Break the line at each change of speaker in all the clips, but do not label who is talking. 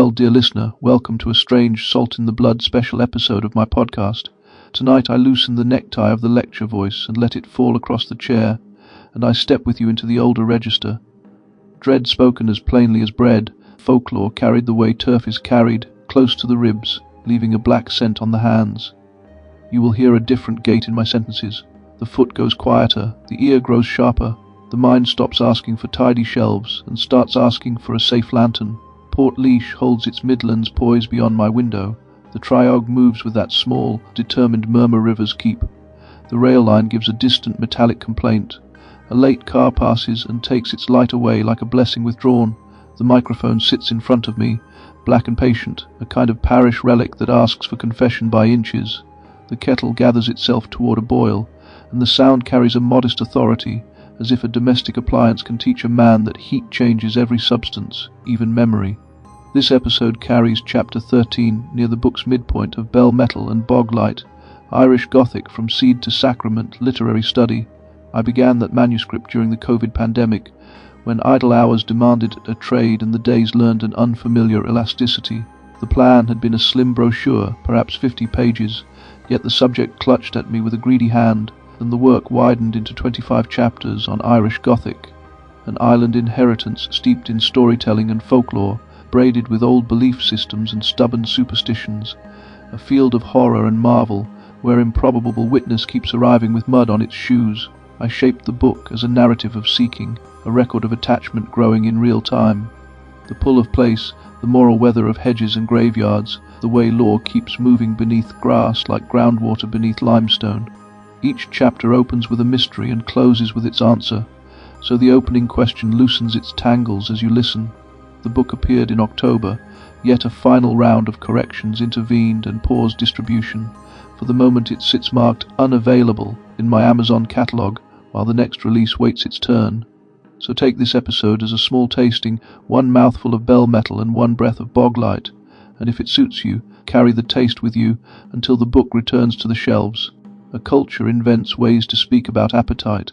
Well, dear listener, welcome to a strange salt-in-the-blood special episode of my podcast. Tonight I loosen the necktie of the lecture voice and let it fall across the chair, and I step with you into the older register. Dread spoken as plainly as bread, folklore carried the way turf is carried, close to the ribs, leaving a black scent on the hands. You will hear a different gait in my sentences. The foot goes quieter, the ear grows sharper, the mind stops asking for tidy shelves and starts asking for a safe lantern. Port Leash holds its midlands poised beyond my window. The Triog moves with that small, determined murmur rivers keep. The rail line gives a distant metallic complaint. A late car passes and takes its light away like a blessing withdrawn. The microphone sits in front of me, black and patient, a kind of parish relic that asks for confession by inches. The kettle gathers itself toward a boil, and the sound carries a modest authority, as if a domestic appliance can teach a man that heat changes every substance, even memory. This episode carries Chapter 13 near the book's midpoint of Bell Metal and Bog-Light, Irish Gothic from Sídh to Sacrament literary study. I began that manuscript during the COVID pandemic, when idle hours demanded a trade and the days learned an unfamiliar elasticity. The plan had been a slim brochure, perhaps 50 pages, yet the subject clutched at me with a greedy hand, and the work widened into 25 chapters on Irish Gothic, an island inheritance steeped in storytelling and folklore, braided with old belief systems and stubborn superstitions, a field of horror and marvel where improbable witness keeps arriving with mud on its shoes. I shaped the book as a narrative of seeking, a record of attachment growing in real time. The pull of place, the moral weather of hedges and graveyards, the way law keeps moving beneath grass like groundwater beneath limestone. Each chapter opens with a mystery and closes with its answer, so the opening question loosens its tangles as you listen. The book appeared in October, yet a final round of corrections intervened and paused distribution. For the moment it sits marked unavailable in my Amazon catalogue, while the next release waits its turn. So take this episode as a small tasting, one mouthful of bell metal and one breath of Bog-Light, and if it suits you, carry the taste with you until the book returns to the shelves. A culture invents ways to speak about appetite,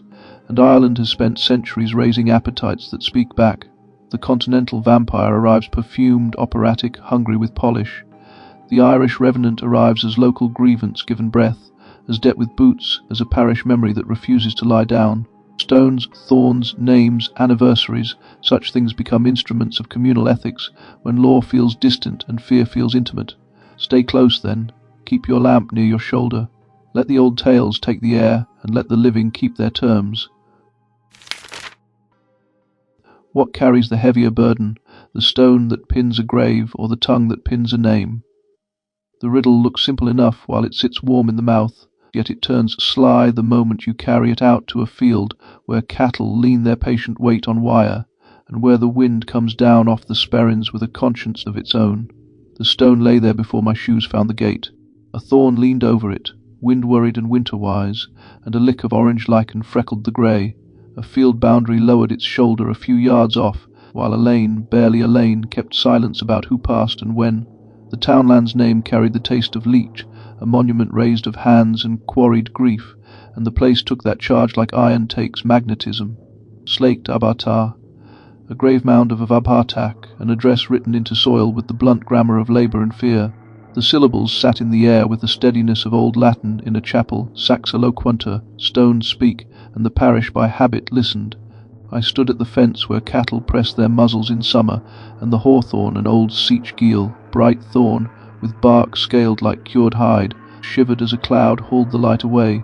and Ireland has spent centuries raising appetites that speak back. The continental vampire arrives perfumed, operatic, hungry with polish. The Irish revenant arrives as local grievance given breath, as debt with boots, as a parish memory that refuses to lie down. Stones, thorns, names, anniversaries, such things become instruments of communal ethics when law feels distant and fear feels intimate. Stay close then, keep your lamp near your shoulder. Let the old tales take the air, and let the living keep their terms. What carries the heavier burden, the stone that pins a grave or the tongue that pins a name? The riddle looks simple enough while it sits warm in the mouth, yet it turns sly the moment you carry it out to a field where cattle lean their patient weight on wire, and where the wind comes down off the sperrins with a conscience of its own. The stone lay there before my shoes found the gate. A thorn leaned over it, wind-worried and winter-wise, and a lick of orange lichen freckled the grey. A field boundary lowered its shoulder a few yards off, while a lane, barely a lane, kept silence about who passed and when. The townland's name carried the taste of leech, a monument raised of hands and quarried grief, and the place took that charge like iron takes magnetism. Sleacht Ábhartaigh, a grave mound of Abhartach, an address written into soil with the blunt grammar of labour and fear. The syllables sat in the air with the steadiness of old Latin in a chapel, saxa loquuntur, stones speak, and the parish by habit listened. I stood at the fence where cattle pressed their muzzles in summer, and the hawthorn, an old Sídh geel, bright thorn, with bark scaled like cured hide, shivered as a cloud hauled the light away.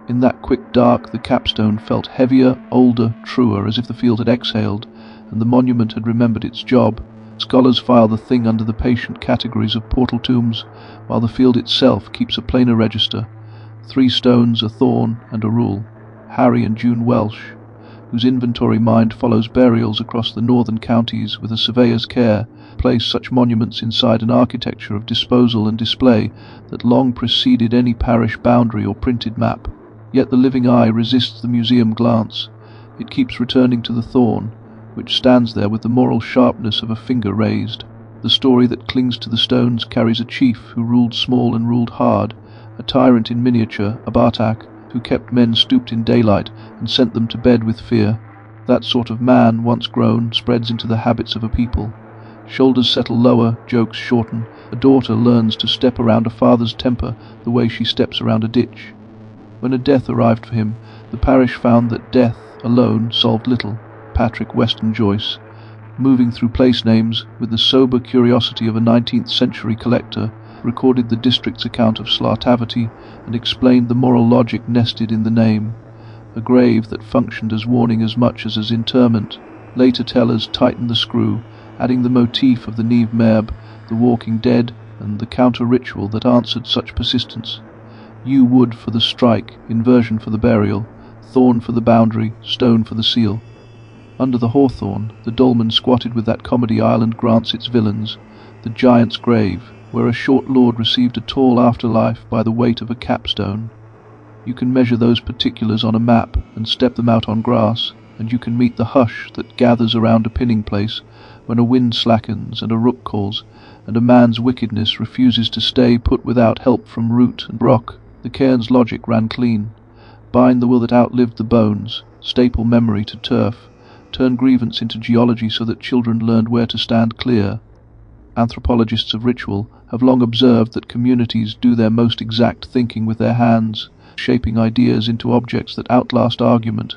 In that quick dark the capstone felt heavier, older, truer, as if the field had exhaled, and the monument had remembered its job. Scholars file the thing under the patient categories of portal tombs, while the field itself keeps a plainer register. 3 stones, a thorn, and a rule. Harry and June Welsh, whose inventory mind follows burials across the northern counties with a surveyor's care, place such monuments inside an architecture of disposal and display that long preceded any parish boundary or printed map. Yet the living eye resists the museum glance. It keeps returning to the thorn, which stands there with the moral sharpness of a finger raised. The story that clings to the stones carries a chief who ruled small and ruled hard, a tyrant in miniature, Abhartach, who kept men stooped in daylight and sent them to bed with fear. That sort of man, once grown, spreads into the habits of a people. Shoulders settle lower, jokes shorten. A daughter learns to step around a father's temper the way she steps around a ditch. When a death arrived for him, the parish found that death alone solved little. Patrick Weston Joyce, moving through place names with the sober curiosity of a 19th century collector, recorded the district's account of Slaghtaverty and explained the moral logic nested in the name. A grave that functioned as warning as much as interment. Later tellers tightened the screw, adding the motif of the Niamh Merb, the walking dead, and the counter-ritual that answered such persistence. Yew wood for the strike, inversion for the burial, thorn for the boundary, stone for the seal. Under the hawthorn, the dolmen squatted with that comedy Ireland grants its villains, the giant's grave, where a short lord received a tall afterlife by the weight of a capstone. You can measure those particulars on a map and step them out on grass, and you can meet the hush that gathers around a pinning place when a wind slackens and a rook calls, and a man's wickedness refuses to stay put without help from root and rock. The cairn's logic ran clean. Bind the will that outlived the bones, staple memory to turf, turn grievance into geology so that children learned where to stand clear. Anthropologists of ritual have long observed that communities do their most exact thinking with their hands, shaping ideas into objects that outlast argument.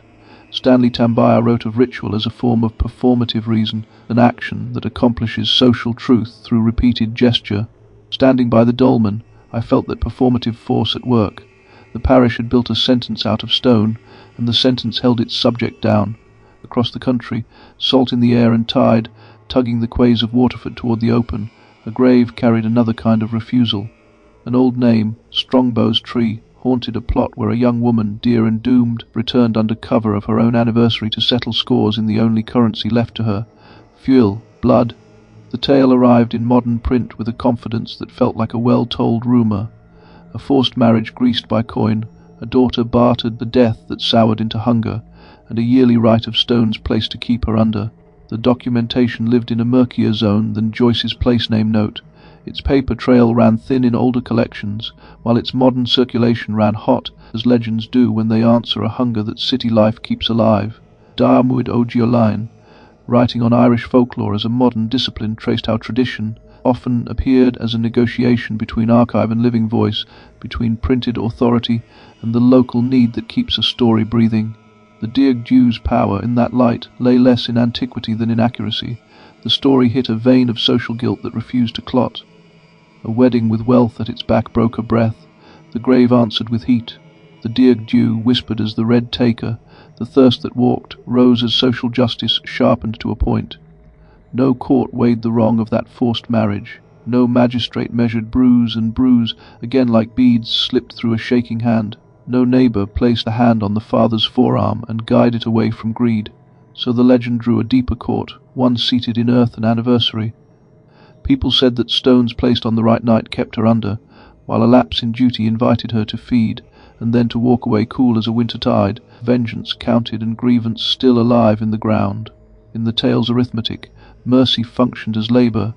Stanley Tambaya wrote of ritual as a form of performative reason, an action that accomplishes social truth through repeated gesture. Standing by the dolmen, I felt that performative force at work. The parish had built a sentence out of stone, and the sentence held its subject down. Across the country, salt in the air and tide, tugging the quays of Waterford toward the open, a grave carried another kind of refusal. An old name, Strongbow's Tree, haunted a plot where a young woman, dear and doomed, returned under cover of her own anniversary to settle scores in the only currency left to her, fuel, blood. The tale arrived in modern print with a confidence that felt like a well-told rumour. A forced marriage greased by coin, a daughter bartered the death that soured into hunger, and a yearly rite of stones placed to keep her under. The documentation lived in a murkier zone than Joyce's place name note. Its paper trail ran thin in older collections, while its modern circulation ran hot, as legends do when they answer a hunger that city life keeps alive. Diarmuid O'Giolain, writing on Irish folklore as a modern discipline, traced how tradition often appeared as a negotiation between archive and living voice, between printed authority and the local need that keeps a story breathing. The Dearg-Due's power in that light lay less in antiquity than in accuracy. The story hit a vein of social guilt that refused to clot. A wedding with wealth at its back broke a breath. The grave answered with heat. The Dearg-Due whispered as the red taker. The thirst that walked rose as social justice sharpened to a point. No court weighed the wrong of that forced marriage. No magistrate measured bruise and bruise, again like beads slipped through a shaking hand. No neighbour placed a hand on the father's forearm and guided it away from greed. So the legend drew a deeper court, one seated in earth and anniversary. People said that stones placed on the right night kept her under, while a lapse in duty invited her to feed, and then to walk away cool as a winter tide, vengeance counted and grievance still alive in the ground. In the tale's arithmetic, mercy functioned as labour.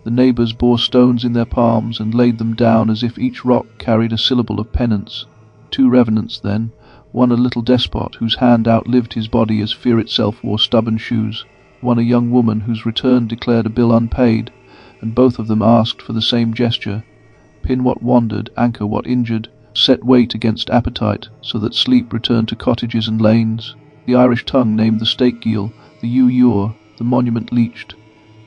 The neighbours bore stones in their palms and laid them down as if each rock carried a syllable of penance. Two revenants then, one a little despot whose hand outlived his body as fear itself wore stubborn shoes, one a young woman whose return declared a bill unpaid, and both of them asked for the same gesture: pin what wandered, anchor what injured, set weight against appetite, so that sleep returned to cottages and lanes. The Irish tongue named the stake geel, the yew-ure, the monument leached.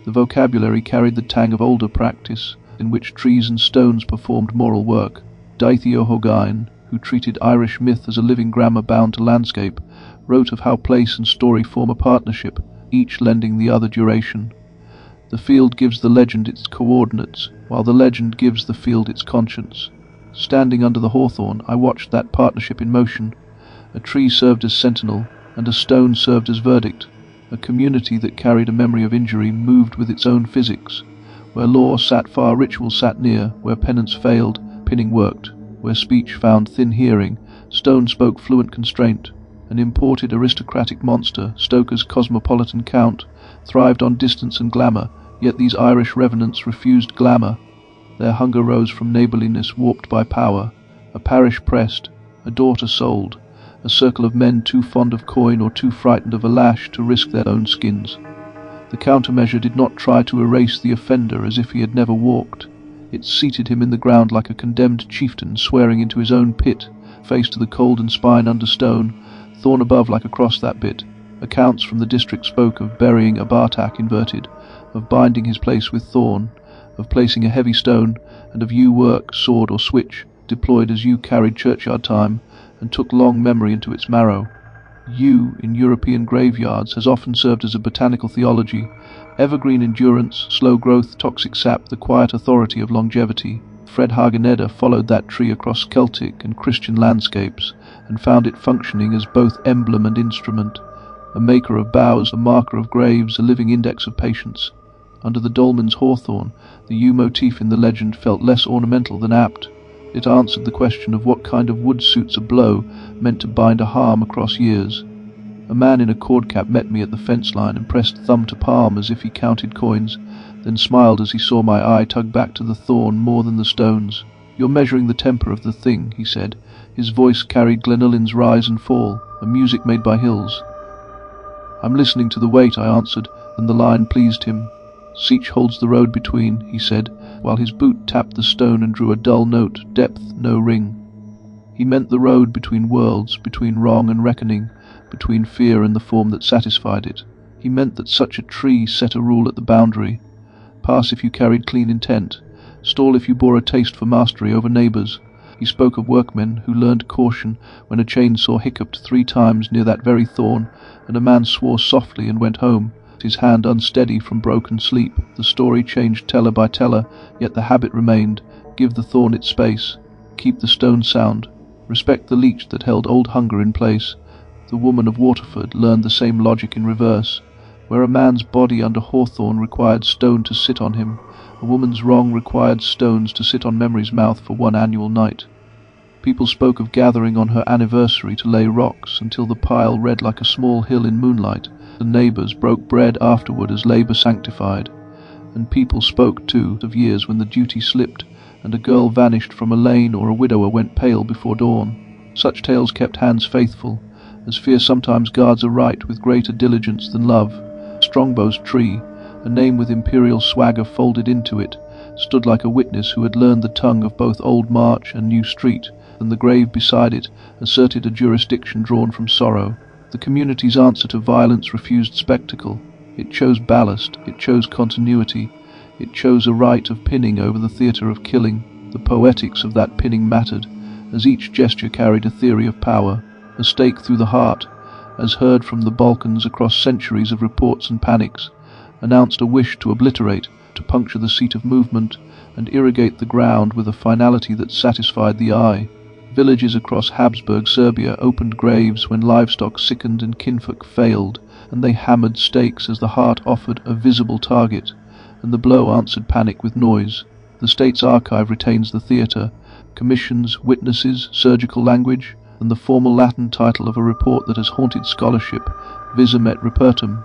The vocabulary carried the tang of older practice, in which trees and stones performed moral work. Daithí O'Hogain, who treated Irish myth as a living grammar bound to landscape, wrote of how place and story form a partnership, each lending the other duration. The field gives the legend its coordinates, while the legend gives the field its conscience. Standing under the hawthorn, I watched that partnership in motion. A tree served as sentinel, and a stone served as verdict. A community that carried a memory of injury moved with its own physics. Where law sat far, ritual sat near. Where penance failed, pinning worked. Where speech found thin hearing, stone spoke fluent constraint. An imported aristocratic monster, Stoker's cosmopolitan count, thrived on distance and glamour, yet these Irish revenants refused glamour. Their hunger rose from neighbourliness warped by power. A parish pressed, a daughter sold, a circle of men too fond of coin or too frightened of a lash to risk their own skins. The countermeasure did not try to erase the offender as if he had never walked. It seated him in the ground like a condemned chieftain swearing into his own pit, face to the cold and spine under stone, thorn above like across that bit. Accounts from the district spoke of burying Abhartach inverted, of binding his place with thorn, of placing a heavy stone, and of yew work, sword or switch, deployed as yew carried churchyard time, and took long memory into its marrow. Yew in European graveyards has often served as a botanical theology, evergreen endurance, slow growth, toxic sap, the quiet authority of longevity. Fred Hageneder followed that tree across Celtic and Christian landscapes, and found it functioning as both emblem and instrument, a maker of boughs, a marker of graves, a living index of patience. Under the dolmen's hawthorn, the yew motif in the legend felt less ornamental than apt. It answered the question of what kind of wood suits a blow meant to bind a harm across years. A man in a cord cap met me at the fence line and pressed thumb to palm as if he counted coins, then smiled as he saw my eye tug back to the thorn more than the stones. "You're measuring the temper of the thing," he said. His voice carried Glenullin's rise and fall, a music made by hills. "I'm listening to the weight," I answered, and the line pleased him. "Sídh holds the road between," he said, while his boot tapped the stone and drew a dull note, depth, no ring. He meant the road between worlds, between wrong and reckoning, between fear and the form that satisfied it. He meant that such a tree set a rule at the boundary. Pass if you carried clean intent, stall if you bore a taste for mastery over neighbours. He spoke of workmen who learned caution when a chainsaw hiccuped 3 times near that very thorn, and a man swore softly and went home, his hand unsteady from broken sleep. The story changed teller by teller, yet the habit remained: give the thorn its space, keep the stone sound, respect the leech that held old hunger in place. The woman of Waterford learned the same logic in reverse. Where a man's body under hawthorn required stone to sit on him, a woman's wrong required stones to sit on memory's mouth for 1 annual night. People spoke of gathering on her anniversary to lay rocks until the pile read like a small hill in moonlight. The neighbours broke bread afterward as labour sanctified. And people spoke, too, of years when the duty slipped, and a girl vanished from a lane or a widower went pale before dawn. Such tales kept hands faithful, as fear sometimes guards a right with greater diligence than love. Strongbow's tree, a name with imperial swagger folded into it, stood like a witness who had learned the tongue of both Old March and New Street, and the grave beside it asserted a jurisdiction drawn from sorrow. The community's answer to violence refused spectacle. It chose ballast, it chose continuity, it chose a rite of pinning over the theatre of killing. The poetics of that pinning mattered, as each gesture carried a theory of power. A stake through the heart, as heard from the Balkans across centuries of reports and panics, announced a wish to obliterate, to puncture the seat of movement, and irrigate the ground with a finality that satisfied the eye. Villages across Habsburg Serbia opened graves when livestock sickened and kinfolk failed, and they hammered stakes as the heart offered a visible target, and the blow answered panic with noise. The state's archive retains the theatre, commissions, witnesses, surgical language, and the formal Latin title of a report that has haunted scholarship, Visum et Repertum.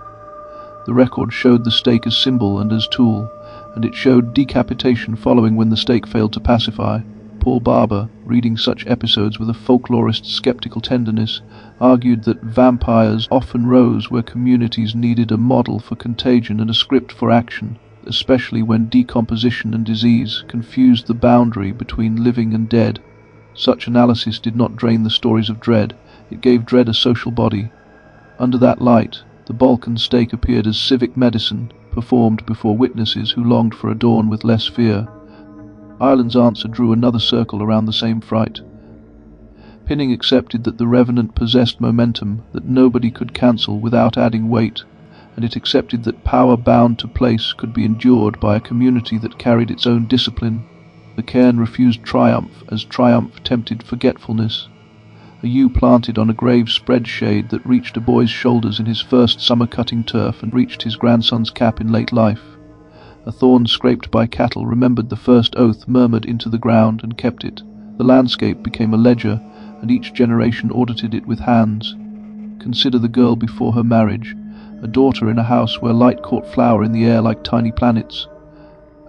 The record showed the stake as symbol and as tool, and it showed decapitation following when the stake failed to pacify. Paul Barber, reading such episodes with a folklorist's skeptical tenderness, argued that vampires often rose where communities needed a model for contagion and a script for action, especially when decomposition and disease confused the boundary between living and dead. Such analysis did not drain the stories of dread, it gave dread a social body. Under that light, the Balkan stake appeared as civic medicine, performed before witnesses who longed for a dawn with less fear. Ireland's answer drew another circle around the same fright. Pinning accepted that the revenant possessed momentum that nobody could cancel without adding weight, and it accepted that power bound to place could be endured by a community that carried its own discipline. The cairn refused triumph, as triumph tempted forgetfulness. A yew planted on a grave spread shade that reached a boy's shoulders in his first summer cutting turf and reached his grandson's cap in late life. A thorn scraped by cattle remembered the first oath murmured into the ground and kept it. The landscape became a ledger, and each generation audited it with hands. Consider the girl before her marriage, a daughter in a house where light caught flower in the air like tiny planets.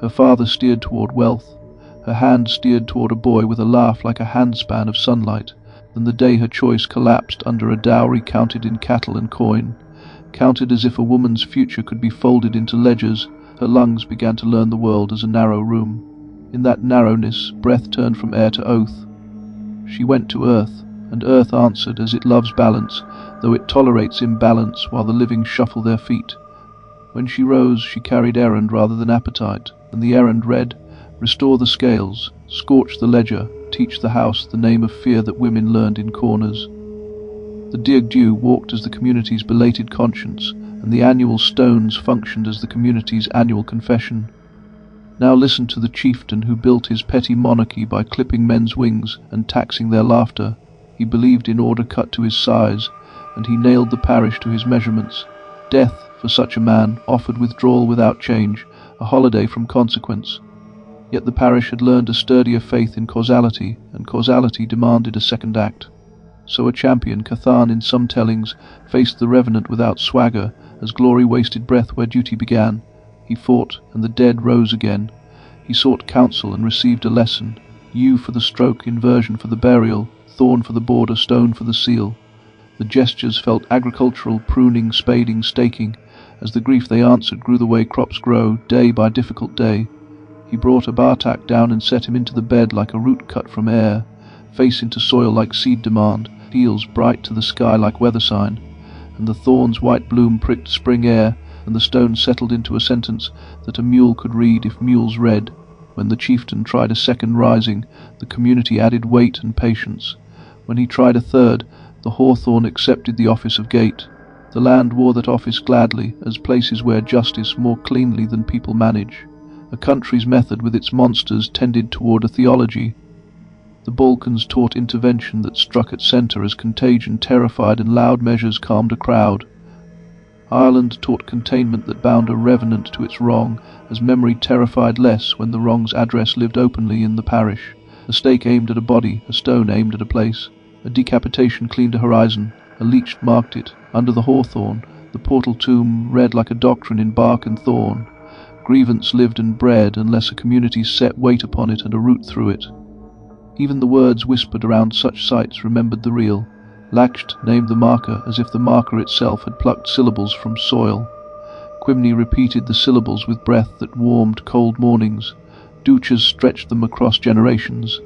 Her father steered toward wealth. Her hand steered toward a boy with a laugh like a handspan of sunlight. Then the day her choice collapsed under a dowry counted in cattle and coin. Counted as if a woman's future could be folded into ledgers, her lungs began to learn the world as a narrow room. In that narrowness, breath turned from air to oath. She went to earth, and earth answered as it loves balance, though it tolerates imbalance while the living shuffle their feet. When she rose, she carried errand rather than appetite, and the errand read, "Restore the scales, scorch the ledger, teach the house the name of fear that women learned in corners." The Dearg-Due walked as the community's belated conscience, and the annual stones functioned as the community's annual confession. Now listen to the chieftain who built his petty monarchy by clipping men's wings and taxing their laughter. He believed in order cut to his size, and he nailed the parish to his measurements. Death, for such a man, offered withdrawal without change, a holiday from consequence. Yet the parish had learned a sturdier faith in causality, and causality demanded a second act. So a champion, Cathan in some tellings, faced the revenant without swagger, as glory wasted breath where duty began. He fought, and the dead rose again. He sought counsel and received a lesson. Yew for the stroke, inversion for the burial, thorn for the border, stone for the seal. The gestures felt agricultural, pruning, spading, staking. As the grief they answered grew the way crops grow, day by difficult day. He brought Abhartach down and set him into the bed like a root cut from air, face into soil like seed demand, heels bright to the sky like weather sign. And the thorn's white bloom pricked spring air, and the stone settled into a sentence that a mule could read if mules read. When the chieftain tried a second rising, the community added weight and patience. When he tried a third, the hawthorn accepted the office of gate. The land wore that office gladly, as places wear justice more cleanly than people manage. A country's method with its monsters tended toward a theology. The Balkans taught intervention that struck at centre as contagion terrified and loud measures calmed a crowd. Ireland taught containment that bound a revenant to its wrong, as memory terrified less when the wrong's address lived openly in the parish. A stake aimed at a body, a stone aimed at a place. A decapitation cleaned a horizon, a leech marked it. Under the hawthorn, the portal tomb read like a doctrine in bark and thorn. Grievance lived and bred unless a community set weight upon it and a root through it. Even the words whispered around such sites remembered the real. Lacht named the marker as if the marker itself had plucked syllables from soil. Quimney repeated the syllables with breath that warmed cold mornings. Duchas stretched them across generations.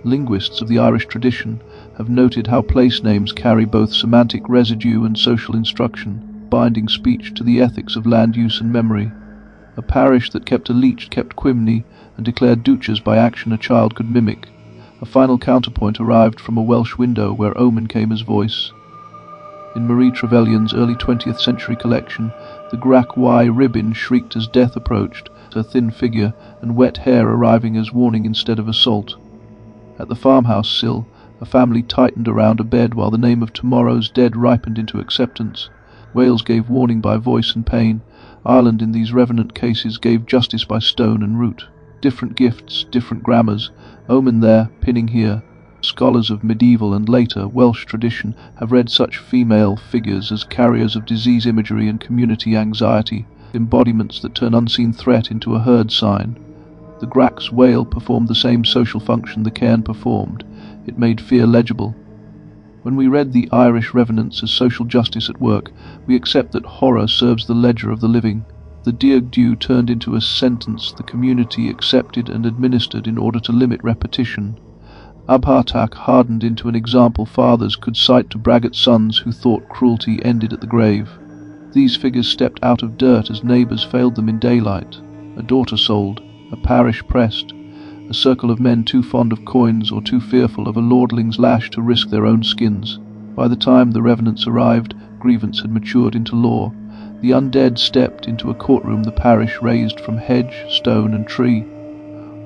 Linguists of the Irish tradition have noted how place names carry both semantic residue and social instruction, binding speech to the ethics of land use and memory. A parish that kept a leech kept Quimney, and declared duchas by action a child could mimic. A final counterpoint arrived from a Welsh window where omen came as voice. In Marie Trevelyan's early 20th century collection, the Grac Y ribbon shrieked as death approached, her thin figure and wet hair arriving as warning instead of assault. At the farmhouse sill, a family tightened around a bed while the name of tomorrow's dead ripened into acceptance. Wales gave warning by voice and pain. Ireland in these revenant cases gave justice by stone and root. Different gifts, different grammars, omen there, pinning here. Scholars of medieval and later Welsh tradition have read such female figures as carriers of disease imagery and community anxiety, embodiments that turn unseen threat into a herd sign. The Grac's wail performed the same social function the cairn performed. It made fear legible. When we read the Irish revenants as social justice at work, we accept that horror serves the ledger of the living. The Dearg-Due turned into a sentence the community accepted and administered in order to limit repetition. Abhartach hardened into an example fathers could cite to braggart sons who thought cruelty ended at the grave. These figures stepped out of dirt as neighbours failed them in daylight. A daughter sold, a parish pressed, a circle of men too fond of coins or too fearful of a lordling's lash to risk their own skins. By the time the revenants arrived, grievance had matured into law. The undead stepped into a courtroom the parish raised from hedge, stone and tree.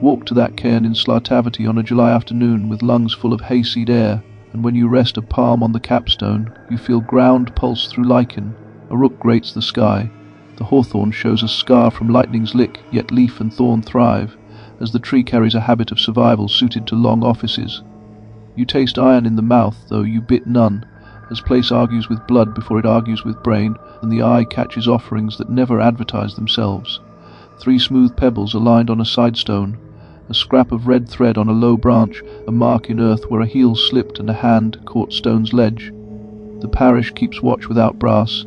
Walk to that cairn in Slaghtaverty on a July afternoon with lungs full of hayseed air, and when you rest a palm on the capstone, you feel ground pulse through lichen. A rook grates the sky. The hawthorn shows a scar from lightning's lick, yet leaf and thorn thrive, as the tree carries a habit of survival suited to long offices. You taste iron in the mouth, though you bit none, as place argues with blood before it argues with brain, and the eye catches offerings that never advertise themselves. 3 smooth pebbles aligned on a side stone, a scrap of red thread on a low branch, a mark in earth where a heel slipped and a hand caught stone's ledge. The parish keeps watch without brass,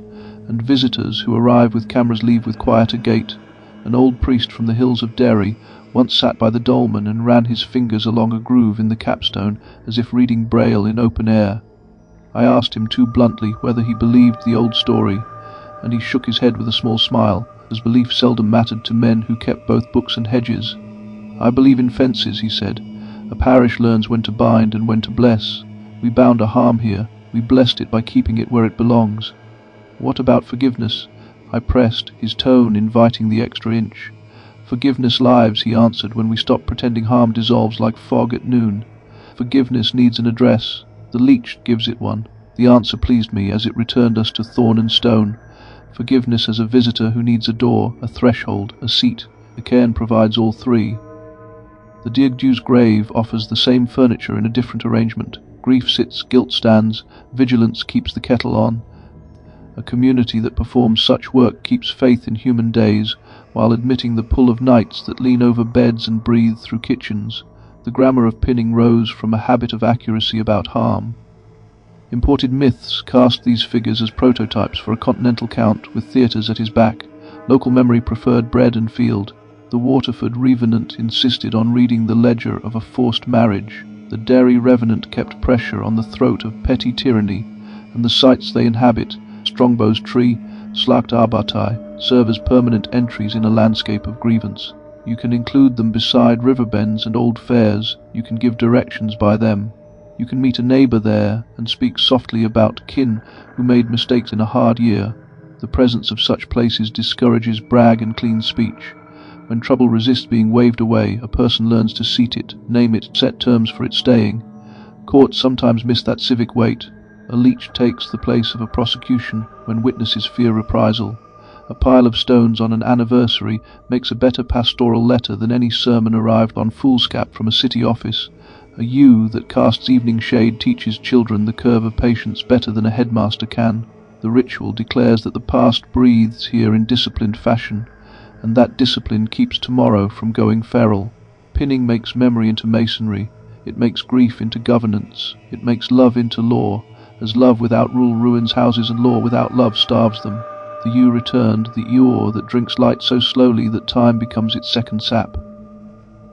and visitors who arrive with cameras leave with quieter gait. An old priest from the hills of Derry once sat by the dolmen and ran his fingers along a groove in the capstone as if reading Braille in open air. I asked him too bluntly whether he believed the old story, and he shook his head with a small smile, as belief seldom mattered to men who kept both books and hedges. "I believe in fences," he said. "A parish learns when to bind and when to bless. We bound a harm here, we blessed it by keeping it where it belongs." "What about forgiveness?" I pressed, his tone inviting the extra inch. "Forgiveness lives," he answered, "when we stop pretending harm dissolves like fog at noon. Forgiveness needs an address. The leech gives it one." The answer pleased me, as it returned us to thorn and stone. Forgiveness as a visitor who needs a door, a threshold, a seat. The cairn provides all three. The Dearg-Due's grave offers the same furniture in a different arrangement. Grief sits, guilt stands, vigilance keeps the kettle on. A community that performs such work keeps faith in human days, while admitting the pull of nights that lean over beds and breathe through kitchens. The grammar of pinning rose from a habit of accuracy about harm. Imported myths cast these figures as prototypes for a continental count with theatres at his back. Local memory preferred bread and field. The Waterford revenant insisted on reading the ledger of a forced marriage. The Derry revenant kept pressure on the throat of petty tyranny, and the sites they inhabit, Strongbow's Tree, Sleacht Ábhartaigh, serve as permanent entries in a landscape of grievance. You can include them beside river bends and old fairs. You can give directions by them. You can meet a neighbour there and speak softly about kin who made mistakes in a hard year. The presence of such places discourages brag and clean speech. When trouble resists being waved away, a person learns to seat it, name it, set terms for its staying. Courts sometimes miss that civic weight. A leech takes the place of a prosecution when witnesses fear reprisal. A pile of stones on an anniversary makes a better pastoral letter than any sermon arrived on foolscap from a city office. A yew that casts evening shade teaches children the curve of patience better than a headmaster can. The ritual declares that the past breathes here in disciplined fashion, and that discipline keeps tomorrow from going feral. Pinning makes memory into masonry. It makes grief into governance. It makes love into law, as love without rule ruins houses and law without love starves them. The yew returned, the ewer that drinks light so slowly that time becomes its second sap.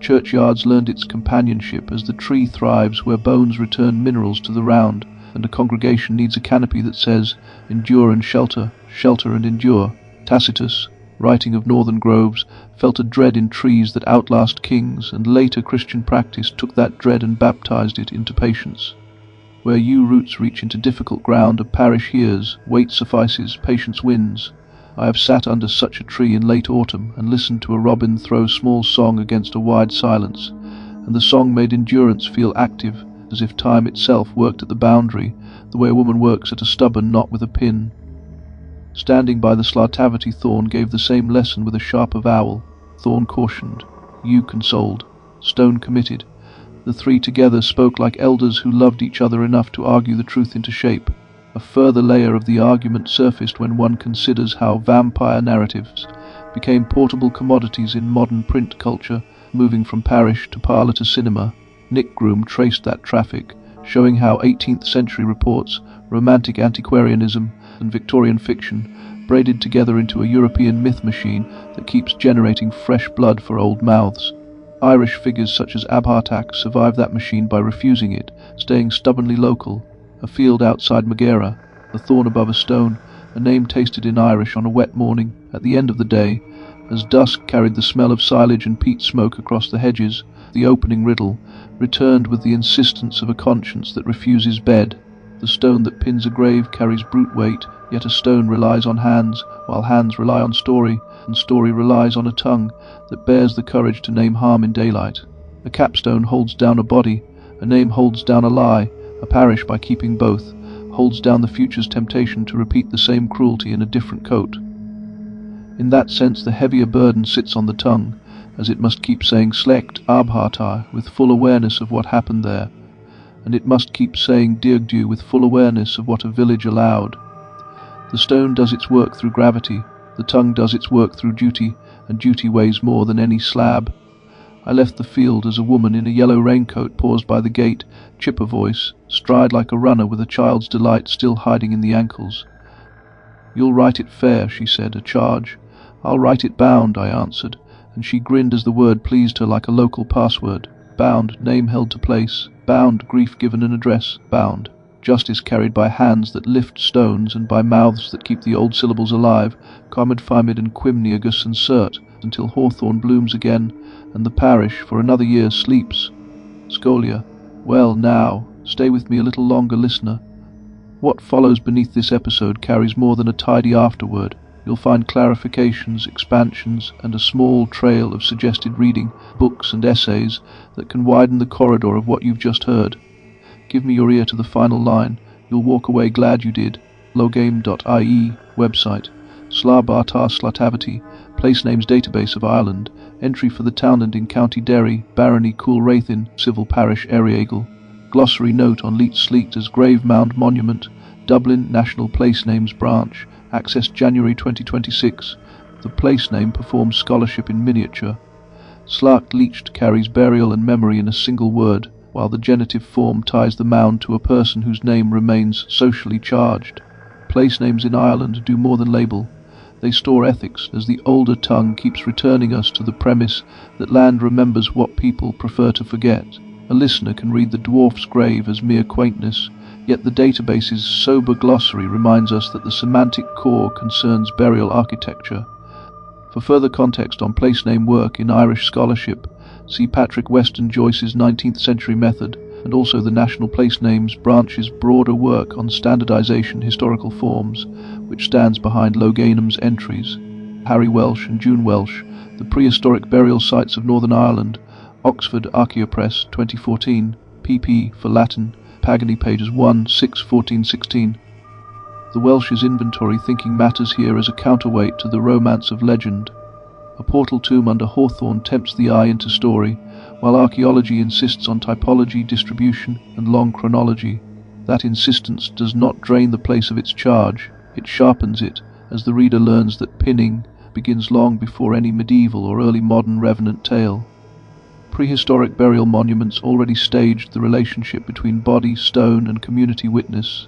Churchyards learned its companionship as the tree thrives where bones return minerals to the round, and a congregation needs a canopy that says, "Endure and shelter, shelter and endure." Tacitus, writing of northern groves, felt a dread in trees that outlast kings, and later Christian practice took that dread and baptized it into patience. Where yew roots reach into difficult ground, a parish hears, weight suffices, patience wins. I have sat under such a tree in late autumn and listened to a robin throw small song against a wide silence, and the song made endurance feel active, as if time itself worked at the boundary, the way a woman works at a stubborn knot with a pin. Standing by the Slaghtaverty thorn gave the same lesson with a sharp avowal. Thorn cautioned, yew consoled, stone committed. The three together spoke like elders who loved each other enough to argue the truth into shape. A further layer of the argument surfaced when one considers how vampire narratives became portable commodities in modern print culture, moving from parish to parlour to cinema. Nick Groom traced that traffic, showing how 18th century reports, romantic antiquarianism, and Victorian fiction braided together into a European myth machine that keeps generating fresh blood for old mouths. Irish figures such as Abhartach survived that machine by refusing it, staying stubbornly local. A field outside Magera, a thorn above a stone, a name tasted in Irish on a wet morning, at the end of the day, as dusk carried the smell of silage and peat smoke across the hedges. The opening riddle returned with the insistence of a conscience that refuses bed. The stone that pins a grave carries brute weight, yet a stone relies on hands, while hands rely on story, and story relies on a tongue that bears the courage to name harm in daylight. A capstone holds down a body, a name holds down a lie, a parish, by keeping both, holds down the future's temptation to repeat the same cruelty in a different coat. In that sense the heavier burden sits on the tongue, as it must keep saying Sleacht Ábhartaigh with full awareness of what happened there, and it must keep saying Dearg-Due with full awareness of what a village allowed. The stone does its work through gravity, the tongue does its work through duty, and duty weighs more than any slab. I left the field as a woman in a yellow raincoat paused by the gate, chipper voice, stride like a runner with a child's delight still hiding in the ankles. "You'll write it fair," she said, "a charge." "I'll write it bound," I answered, and she grinned as the word pleased her like a local password. Bound, name held to place. Bound, grief given an address. Bound, justice carried by hands that lift stones and by mouths that keep the old syllables alive, Comid Fimid and Quimneagus and Cert, until hawthorn blooms again, and the parish for another year sleeps. Scholia. Well, now, stay with me a little longer, listener. What follows beneath this episode carries more than a tidy afterword. You'll find clarifications, expansions, and a small trail of suggested reading, books and essays that can widen the corridor of what you've just heard. Give me your ear to the final line. You'll walk away glad you did. Logame.ie website. Slaghtaverty, Slaghtaverty, place names database of Ireland. Entry for the townland in County Derry, Barony Coolwraithin, civil parish Eriagle. Glossary note on Leet Sleacht as Grave Mound Monument. Dublin National Place Names Branch. Access January 2026. The place name performs scholarship in miniature. Slacht Leacht carries burial and memory in a single word, while the genitive form ties the mound to a person whose name remains socially charged. Place names in Ireland do more than label. They store ethics, as the older tongue keeps returning us to the premise that land remembers what people prefer to forget. A listener can read the dwarf's grave as mere quaintness, yet the database's sober glossary reminds us that the semantic core concerns burial architecture. For further context on place name work in Irish scholarship, see Patrick Weston Joyce's 19th century method, and also the National Place Names Branch's broader work on standardization historical forms, which stands behind Loganum's entries. Harry Welsh and June Welsh, The Prehistoric Burial Sites of Northern Ireland, Oxford Archaeopress 2014, pp. for Latin, Pagany pages 1, 6, 14, 16. The Welsh's inventory thinking matters here as a counterweight to the romance of legend. A portal tomb under hawthorn tempts the eye into story, while archaeology insists on typology, distribution, and long chronology. That insistence does not drain the place of its charge, it sharpens it, as the reader learns that pinning begins long before any medieval or early modern revenant tale. Prehistoric burial monuments already staged the relationship between body, stone, and community witness.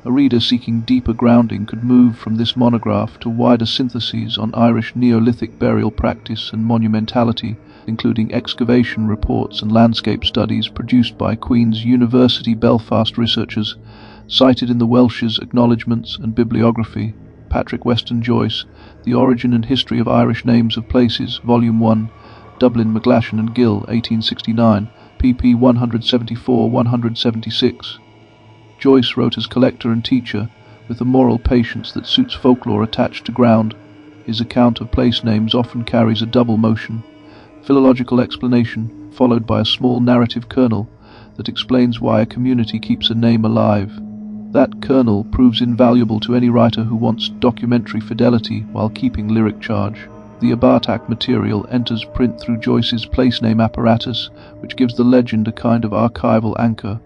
A reader seeking deeper grounding could move from this monograph to wider syntheses on Irish Neolithic burial practice and monumentality, including excavation reports and landscape studies produced by Queen's University Belfast researchers, cited in the Welsh's Acknowledgements and Bibliography. Patrick Weston Joyce, The Origin and History of Irish Names of Places, Volume 1, Dublin, McGlashan and Gill, 1869, pp. 174-176. Joyce wrote as collector and teacher, with a moral patience that suits folklore attached to ground. His account of place names often carries a double motion: philological explanation, followed by a small narrative kernel that explains why a community keeps a name alive. That kernel proves invaluable to any writer who wants documentary fidelity while keeping lyric charge. The Abhartach material enters print through Joyce's place name apparatus, which gives the legend a kind of archival anchor.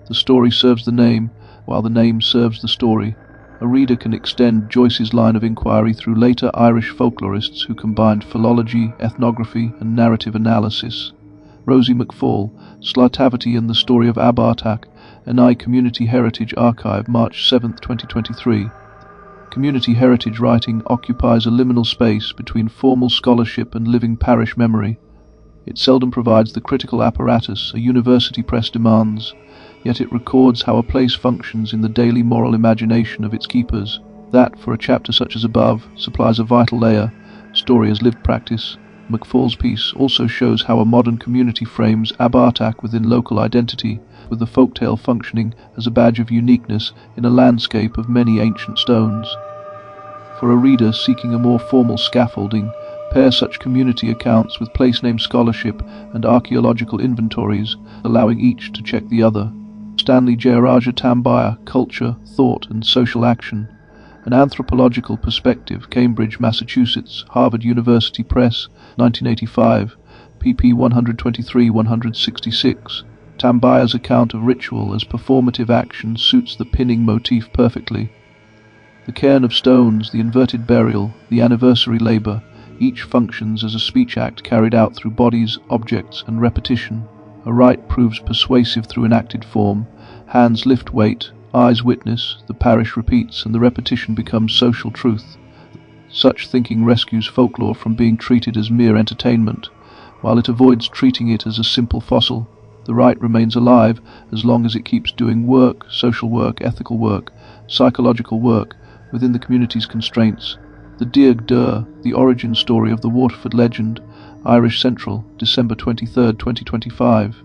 The story serves the name, while the name serves the story. A reader can extend Joyce's line of inquiry through later Irish folklorists who combined philology, ethnography, and narrative analysis. Rosie McFall, Slaghtaverty and the Story of Abhartach, NI Community Heritage Archive, March 7, 2023. Community heritage writing occupies a liminal space between formal scholarship and living parish memory. It seldom provides the critical apparatus a university press demands, yet it records how a place functions in the daily moral imagination of its keepers. That, for a chapter such as above, supplies a vital layer, story as lived practice. McFall's piece also shows how a modern community frames Abhartach within local identity, with the folktale functioning as a badge of uniqueness in a landscape of many ancient stones. For a reader seeking a more formal scaffolding, pair such community accounts with place name scholarship and archaeological inventories, allowing each to check the other. Stanley Jayaraja Tambaya, Culture, Thought and Social Action. An Anthropological Perspective, Cambridge, Massachusetts, Harvard University Press, 1985, pp. 123-166. Tambaya's account of ritual as performative action suits the pinning motif perfectly. The cairn of stones, the inverted burial, the anniversary labour, each functions as a speech act carried out through bodies, objects and repetition. A rite proves persuasive through enacted form. Hands lift weight, Eyes witness, the parish repeats, and the repetition becomes social truth. Such thinking rescues folklore from being treated as mere entertainment, while it avoids treating it as a simple fossil. The rite remains alive as long as it keeps doing work, social work, ethical work, psychological work, within the community's constraints. The Dearg-Due, the origin story of the Waterford legend, Irish Central, December 23, 2025.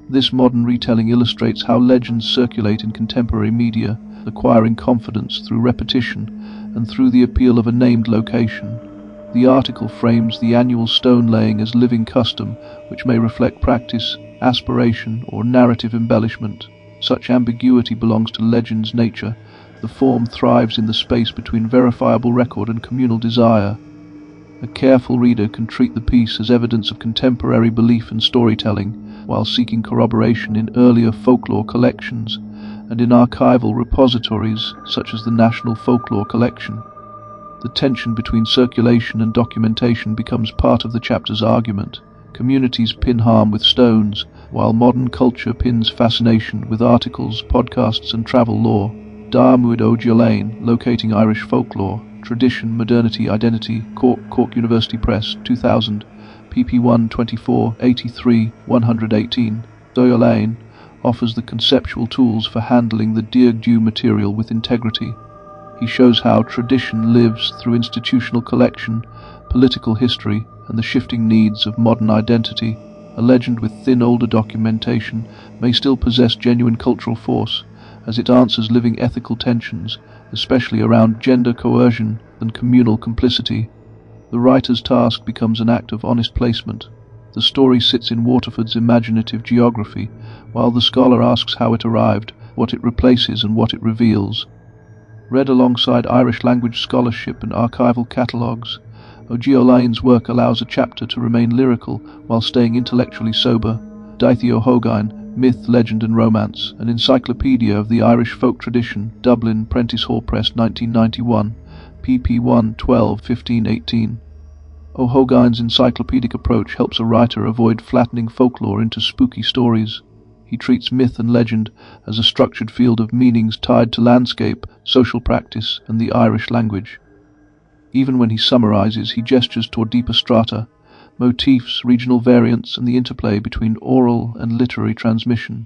This modern retelling illustrates how legends circulate in contemporary media, acquiring confidence through repetition and through the appeal of a named location. The article frames the annual stone-laying as living custom, which may reflect practice, aspiration, or narrative embellishment. Such ambiguity belongs to legend's nature. The form thrives in the space between verifiable record and communal desire. A careful reader can treat the piece as evidence of contemporary belief and storytelling, while seeking corroboration in earlier folklore collections and in archival repositories such as the National Folklore Collection. The tension between circulation and documentation becomes part of the chapter's argument. Communities pin harm with stones, while modern culture pins fascination with articles, podcasts, and travel lore. Diarmuid Ó Giolain, Locating Irish Folklore, Tradition, Modernity, Identity, Cork University Press, 2000, pp 124, 83, 118. Giolain offers the conceptual tools for handling the Dearg-Due material with integrity. He shows how tradition lives through institutional collection, political history, and the shifting needs of modern identity. A legend with thin older documentation may still possess genuine cultural force, as it answers living ethical tensions, especially around gender coercion and communal complicity. The writer's task becomes an act of honest placement. The story sits in Waterford's imaginative geography, while the scholar asks how it arrived, what it replaces, and what it reveals. Read alongside Irish language scholarship and archival catalogues, Ó Giolain's work allows a chapter to remain lyrical while staying intellectually sober. Daithí Ó Hógáin, Myth, Legend and Romance, an encyclopedia of the Irish folk tradition, Dublin, Prentice Hall Press, 1991, pp 1, 12, 15, 18. Ó Hógáin's encyclopedic approach helps a writer avoid flattening folklore into spooky stories. He treats myth and legend as a structured field of meanings tied to landscape, social practice, and the Irish language. Even when he summarizes, he gestures toward deeper strata, motifs, regional variants, and the interplay between oral and literary transmission.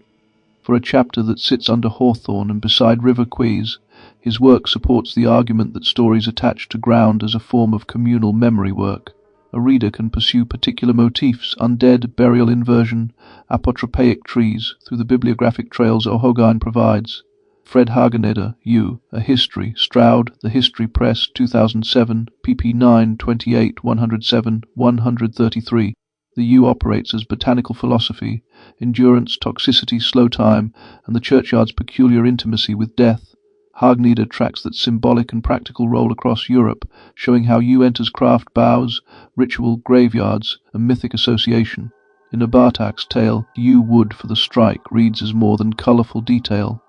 For a chapter that sits under hawthorn and beside river quays, his work supports the argument that stories attached to ground as a form of communal memory work. A reader can pursue particular motifs, undead, burial, inversion, apotropaic trees, through the bibliographic trails Ó Hógáin provides. Fred Hageneder, U. A History, Stroud, The History Press, 2007, pp 9, 28, 107, 133. The U operates as botanical philosophy, endurance, toxicity, slow time, and the churchyard's peculiar intimacy with death. Hageneder tracks that symbolic and practical role across Europe, showing how U enters craft bows, ritual, graveyards, and mythic association. In Abhartach's tale, U wood for the strike reads as more than colourful detail.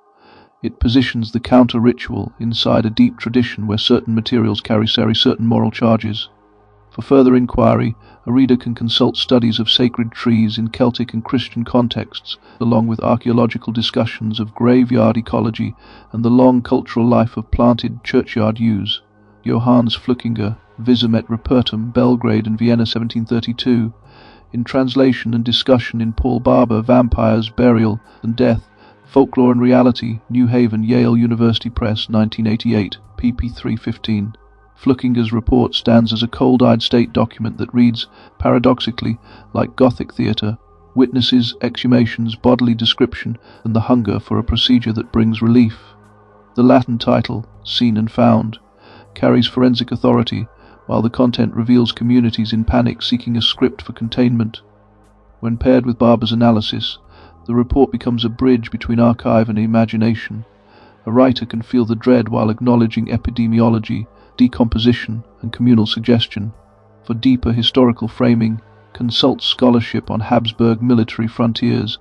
It positions the counter-ritual inside a deep tradition where certain materials carry certain moral charges. For further inquiry, a reader can consult studies of sacred trees in Celtic and Christian contexts, along with archaeological discussions of graveyard ecology and the long cultural life of planted churchyard yews. Johannes Flückiger, Visum et Repertum, Belgrade and Vienna, 1732. In translation and discussion in Paul Barber, Vampires, Burial and Death, Folklore and Reality, New Haven, Yale University Press, 1988, pp 315. Flückinger's report stands as a cold-eyed state document that reads, paradoxically, like Gothic theatre: witnesses, exhumations, bodily description, and the hunger for a procedure that brings relief. The Latin title, Seen and Found, carries forensic authority, while the content reveals communities in panic seeking a script for containment. When paired with Barber's analysis, the report becomes a bridge between archive and imagination. A writer can feel the dread while acknowledging epidemiology, decomposition, and communal suggestion. For deeper historical framing, consult scholarship on Habsburg military frontiers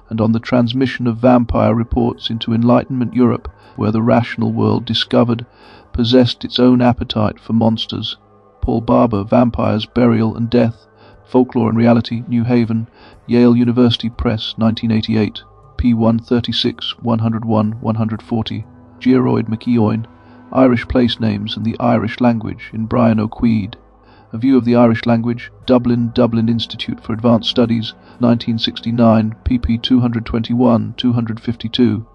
and on the transmission of vampire reports into Enlightenment Europe, where the rational world discovered possessed its own appetite for monsters. Paul Barber, Vampires, Burial and Death, Folklore and Reality, New Haven, Yale University Press, 1988, p. 136, 101, 140. Gearoid McEoin, Irish Place Names and the Irish Language in Brian O'Queed. A View of the Irish Language, Dublin Institute for Advanced Studies, 1969, pp. 221, 252.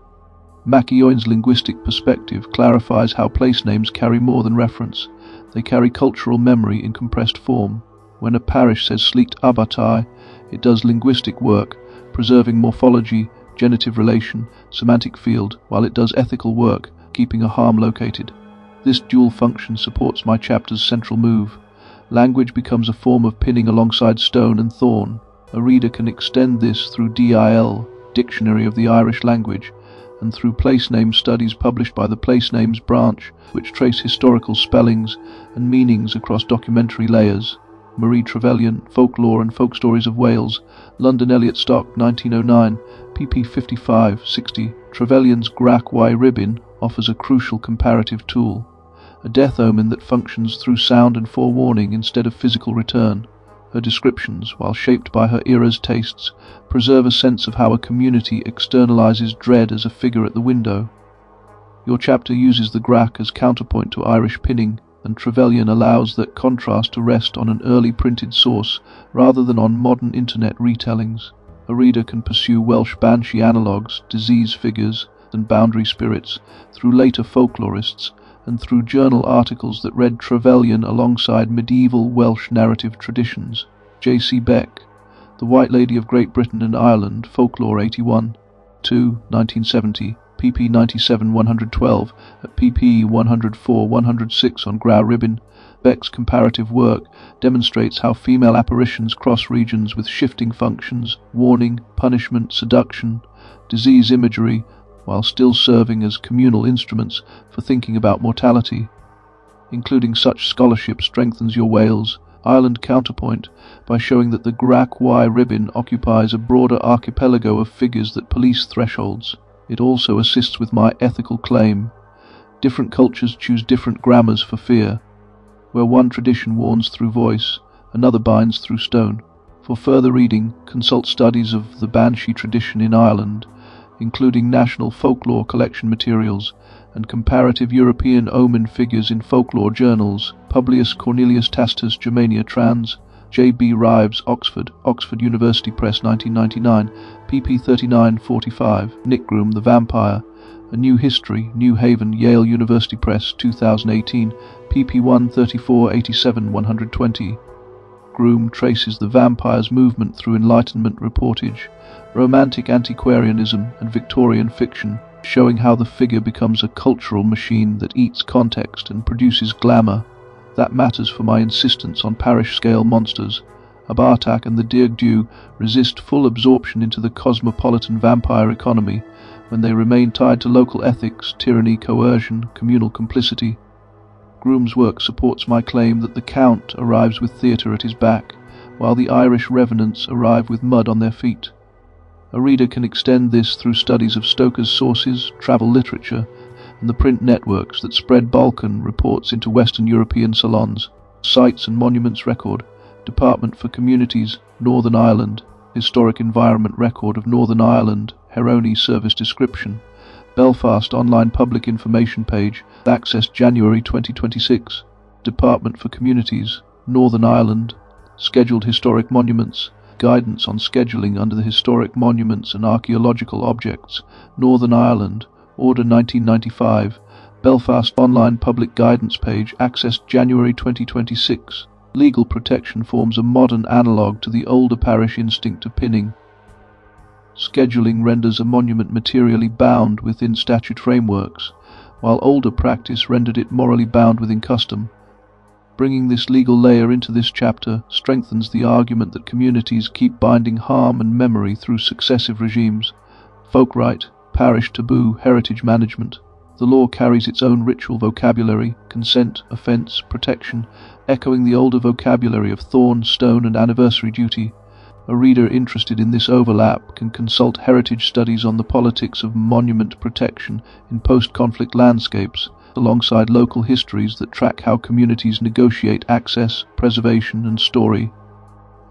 McEoin's linguistic perspective clarifies how place names carry more than reference. They carry cultural memory in compressed form. When a parish says Sleacht Ábhartaigh, it does linguistic work, preserving morphology, genitive relation, semantic field, while it does ethical work, keeping a harm located. This dual function supports my chapter's central move. Language becomes a form of pinning alongside stone and thorn. A reader can extend this through DIL, Dictionary of the Irish Language, and through place name studies published by the Place Names branch, which trace historical spellings and meanings across documentary layers. Marie Trevelyan, Folklore and Folk Stories of Wales, London Elliot Stock, 1909, pp. 55-60. Trevelyan's Grac-Y ribbon offers a crucial comparative tool, a death omen that functions through sound and forewarning instead of physical return. Her descriptions, while shaped by her era's tastes, preserve a sense of how a community externalizes dread as a figure at the window. Your chapter uses the Grac as counterpoint to Irish pinning, and Trevelyan allows that contrast to rest on an early printed source rather than on modern internet retellings. A reader can pursue Welsh banshee analogues, disease figures, and boundary spirits through later folklorists, and through journal articles that read Trevelyan alongside medieval Welsh narrative traditions. J.C. Beck, The White Lady of Great Britain and Ireland, Folklore 81, 2, 1970, pp. 97-112, at pp. 104-106 on Grau Ribbon. Beck's comparative work demonstrates how female apparitions cross regions with shifting functions, warning, punishment, seduction, disease imagery, while still serving as communal instruments for thinking about mortality. Including such scholarship strengthens your Wales, Ireland counterpoint by showing that the Grac-Y ribbon occupies a broader archipelago of figures that police thresholds. It also assists with my ethical claim. Different cultures choose different grammars for fear. Where one tradition warns through voice, another binds through stone. For further reading, consult studies of the Banshee tradition in Ireland, including national folklore collection materials and comparative European omen figures in folklore journals, Publius Cornelius Tacitus Germania Trans, J.B. Rives, Oxford, Oxford University Press 1999, pp. 39-45, Nick Groom, The Vampire, A New History, New Haven, Yale University Press 2018, pp. 134-87-120. Groom traces the vampire's movement through Enlightenment reportage, romantic antiquarianism and Victorian fiction, showing how the figure becomes a cultural machine that eats context and produces glamour. That matters for my insistence on parish-scale monsters. Abhartach and the Dearg-Due resist full absorption into the cosmopolitan vampire economy when they remain tied to local ethics, tyranny, coercion, communal complicity. Groom's work supports my claim that the Count arrives with theatre at his back, while the Irish revenants arrive with mud on their feet. A reader can extend this through studies of Stoker's sources, travel literature, and the print networks that spread Balkan reports into Western European salons. Sites and Monuments Record, Department for Communities, Northern Ireland, Historic Environment Record of Northern Ireland, Heroni Service Description, Belfast Online Public Information Page, access January 2026, Department for Communities, Northern Ireland, Scheduled Historic Monuments, Guidance on Scheduling under the Historic Monuments and Archaeological Objects, Northern Ireland, Order 1995, Belfast Online Public Guidance Page, access January 2026. Legal protection forms a modern analogue to the older parish instinct of pinning. Scheduling renders a monument materially bound within statute frameworks, while older practice rendered it morally bound within custom. Bringing this legal layer into this chapter strengthens the argument that communities keep binding harm and memory through successive regimes. Folk right, parish taboo, heritage management. The law carries its own ritual vocabulary, consent, offence, protection, echoing the older vocabulary of thorn, stone and anniversary duty. A reader interested in this overlap can consult heritage studies on the politics of monument protection in post-conflict landscapes, alongside local histories that track how communities negotiate access, preservation and story.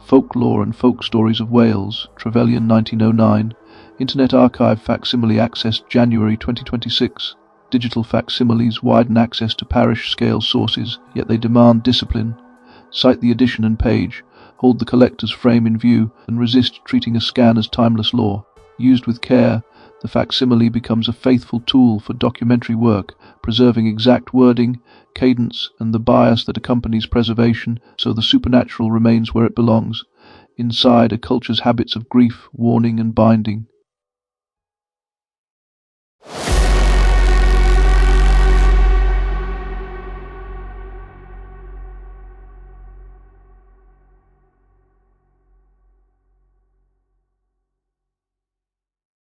Folklore and Folk Stories of Wales, Trevelyan 1909, Internet Archive facsimile accessed January 2026. Digital facsimiles widen access to parish-scale sources, yet they demand discipline. Cite the edition and page, hold the collector's frame in view, and resist treating a scan as timeless lore. Used with care, the facsimile becomes a faithful tool for documentary work, preserving exact wording, cadence, and the bias that accompanies preservation, so the supernatural remains where it belongs, inside a culture's habits of grief, warning, and binding.